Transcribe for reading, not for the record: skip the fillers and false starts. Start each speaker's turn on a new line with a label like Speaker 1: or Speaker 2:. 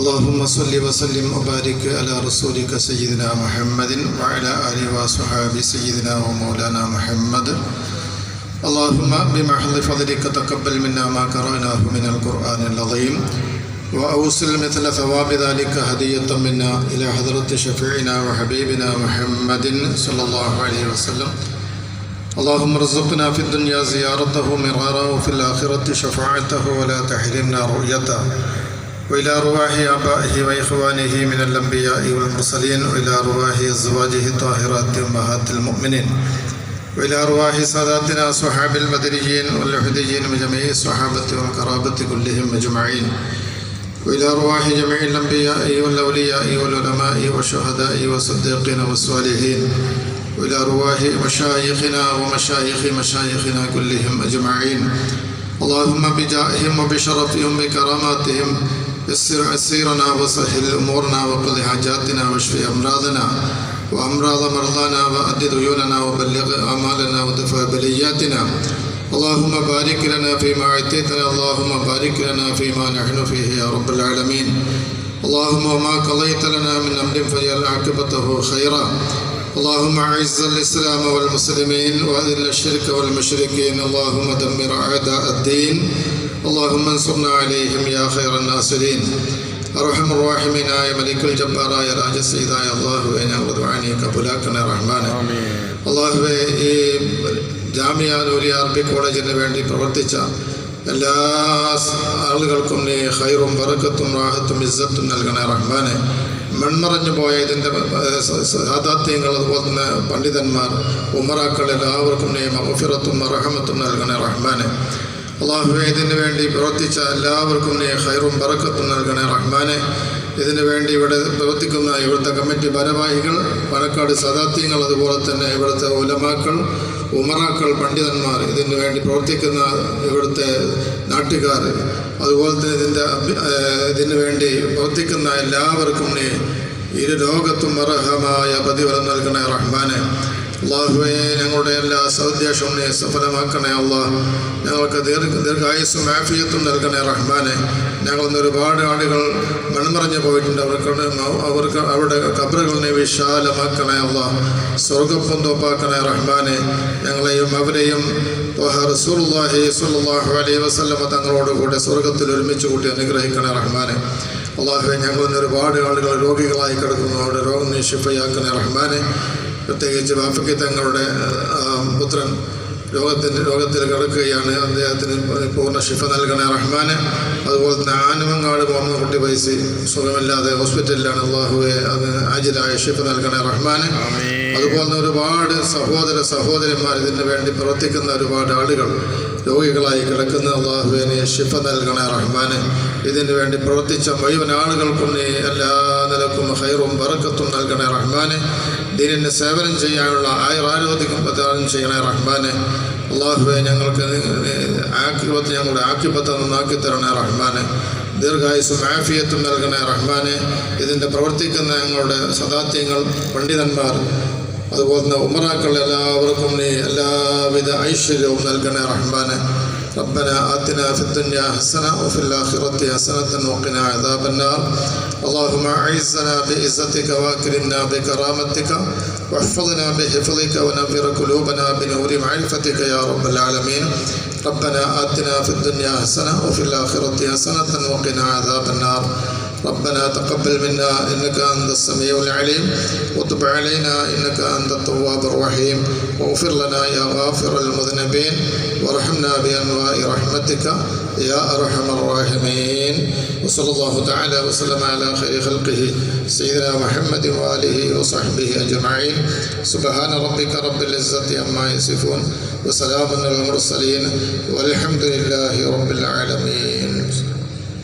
Speaker 1: اللهم صل وسلم وبارك على رسولك سيدنا محمد وعلى آله وصحبه سيدنا ومولانا محمد. اللهم بمحض فضلك تقبل منا ما قرأناه من القرآن العظيم وأوصل مثل ثواب ذلك هدية منا إلى حضرة شفيعنا وحبيبنا محمد صلى الله عليه وسلم. اللهم ارزقنا في الدنيا زيارته مرارا وفي الآخرة شفاعته ولا تحرمنا رؤيته، وإلى أرواح آبائه وإخوانه من الأنبياء والمرسلين، وإلى أرواح أزواجه الطاهرات أمهات المؤمنين، وإلى أرواح ساداتنا صحاب المدنيين واللحديين وجميع الصحابة والقرابة كلهم أجمعين، وإلى أرواح جميع الأنبياء والأولياء والعلماء والشهداء والصديقين والصالحين، وإلى أرواح مشايخنا ومشايخ مشايخنا كلهم أجمعين. اللهم بجاههم وبشرفهم وبكراماتهم يسر عسيرنا وسهل أمورنا وقض حاجاتنا واشف أمراضنا وأمراض مرضانا وأد ديوننا وبلغ آمالنا ودفع بلياتنا. اللهم بارك لنا فيما أعطيتنا، اللهم بارك لنا فيما نحن فيه يا رب العالمين. اللهم وما قضيت لنا من أمر فجعل عاقبته خيرا. اللهم أعز الإسلام والمسلمين وأذل الشرك والمشركين. اللهم دمر أعداء الدين. اللهم انصرنا عليهم يا خير الناصرين. أرحم الراحمين يا ملك الجبار يا راج السيد يا الله ഞങ്ങളുടെ ദുആനി കബൂലാക്കണേ റഹ്മാനെ. അല്ലാഹുവേ, ഈ ജാമിയ നൂരിയ അറബി കോളേജിന് വേണ്ടി പ്രവർത്തിച്ച എല്ലാ ആളുകൾക്കും നീ ഖൈറും ബറക്കത്തും റാഹത്തും ഇസ്സത്തും നൽകണേ റഹ്മാനെ. മൺമറഞ്ഞു പോയ ഇതിൻ്റെ സാദാത്യങ്ങൾ, അതുപോലെ തന്നെ പണ്ഡിതന്മാർ, ഉമറാക്കൾ എല്ലാവർക്കും നീ മഗ്ഫിറത്തും റഹമത്തും നൽകണേ റഹ്മാനെ. അല്ലാഹുവേ, ഇതിനു വേണ്ടി പ്രവർത്തിച്ച എല്ലാവർക്കും നീ ഖൈറും ബറക്കത്തും നൽകണേ റഹ്മാനെ. ഇതിനു വേണ്ടി ഇവിടെ പ്രവർത്തിക്കുന്ന ഇവിടുത്തെ കമ്മിറ്റി ഭാരവാഹികൾ, പാലക്കാട് സാദാത്യങ്ങൾ, അതുപോലെ തന്നെ ഇവിടുത്തെ ഉലമാക്കൾ, ഉമറാക്കൾ, പണ്ഡിതന്മാർ, ഇതിനു വേണ്ടി പ്രവർത്തിക്കുന്ന ഇവിടുത്തെ നാട്ടുകാർ, അതുപോലെ തന്നെ ഇതിനു വേണ്ടി പ്രവർത്തിക്കുന്ന എല്ലാവർക്കും നീ ഇരു ലോകത്തും അർഹമായ പ്രതിഫലം നൽകണേ റഹ്മാനെ. അല്ലാഹുവേ, ഞങ്ങളുടെ എല്ലാ സൗദ്ദേശവും നീ സഫലമാക്കണേ അല്ലാഹ്. ഞങ്ങൾക്ക് ദീർഘായുസ്സും ആഫിയത്തും നൽകണേ റഹ്മാനെ. ഞങ്ങളിന്ന് ഒരുപാട് ആളുകൾ മൺമറഞ്ഞു പോയിട്ടുണ്ട്. അവർക്ക് അവരുടെ ഖബറുകൾ നീ വിശാലമാക്കണേ അല്ലാഹ്. സ്വർഗ്ഗപ്പൂന്തോപ്പാക്കണേ റഹ്മാനെ. ഞങ്ങളെയും അവരെയും റസൂലുള്ളാഹി സ്വല്ലല്ലാഹു അലൈഹി വസല്ലമ തങ്ങളോട് കൂടെ സ്വർഗ്ഗത്തിൽ ഒരുമിച്ച് കൂട്ടി അനുഗ്രഹിക്കണേ റഹ്മാനെ. അല്ലാഹുവേ, ഞങ്ങളിന്ന് ഒരുപാട് ആളുകൾ രോഗികളായി കിടക്കുന്നു. അവരുടെ രോഗം നീ ശിഫയാക്കണേ റഹ്മാനെ. പ്രത്യേകിച്ച് ബാഫക്കി തങ്ങളുടെ പുത്രൻ രോഗത്തിൽ കിടക്കുകയാണ്. അദ്ദേഹത്തിന് പൂർണ്ണ ശിഫ നൽകണേ റഹ്മാനെ. അതുപോലെ തന്നെ ആനമങ്ങാട് മുഹമ്മദ് കുട്ടി വൈസി സുഖമില്ലാതെ ഹോസ്പിറ്റലിലാണ്. അല്ലാഹുവേ, അത് ആജിലായ ശിഫ നൽകണേ റഹ്മാനെ. അതുപോലെ തന്നെ ഒരുപാട് സഹോദരന്മാർ ഇതിനു വേണ്ടി പ്രവർത്തിക്കുന്ന ഒരുപാട് ആളുകൾ രോഗികളായി കിടക്കുന്ന. അല്ലാഹുവേ, നീ ശിഫ നൽകണേ റഹ്മാനെ. ഇതിനു വേണ്ടി പ്രവർത്തിച്ച മുഴുവൻ ആളുകൾക്കും നീ എല്ലാ നിലക്കും ഖൈറും ബറക്കത്തും നൽകണേ റഹ്മാനെ. ദീനിന് സേവനം ചെയ്യാനുള്ള ആയുരാരോഗ്യം പ്രദാനം ചെയ്യണേ റഹ്മാനെ. അല്ലാഹുവേ, ഞങ്ങൾക്ക് ഞങ്ങളുടെ ആക്കിബത്ത് നന്നാക്കി തരണേ റഹ്മാനെ. ദീർഘായുസ്സും ആഫിയത്തും നൽകണേ റഹ്മാനെ. ഇതിൻ്റെ പ്രവർത്തിക്കുന്ന ഞങ്ങളുടെ സദാത്യങ്ങൾ, പണ്ഡിതന്മാർ, അതുപോലെ തന്നെ ഉമറാക്കൾ എല്ലാവർക്കും നീ എല്ലാവിധ ഐശ്വര്യവും നൽകണേ റഹ്മാനെ. ربنا آتنا في الدنيا حسنة وفي الآخرة حسنة وقنا عذاب النار. اللهم أعزنا بعزتك وأكرمنا بكرامتك واحفظنا بحفظك ونور قلوبنا بنور معرفتك يا رب العالمين. ربنا آتنا في الدنيا حسنة وفي الآخرة حسنة وقنا عذاب النار. ربنا تقبل منا إنك أنت السميع العليم وتب علينا إنك أنت التواب الرحيم واغفر لنا يا غافر المذنبين وارحمنا بأنواع رحمتك يا أرحم الراحمين. وصلى الله تعالى وسلم على خير خلقه سيدنا محمد وآله وصحبه أجمعين. سبحان ربك رب العزة عما يصفون وسلام على المرسلين والحمد لله رب العالمين.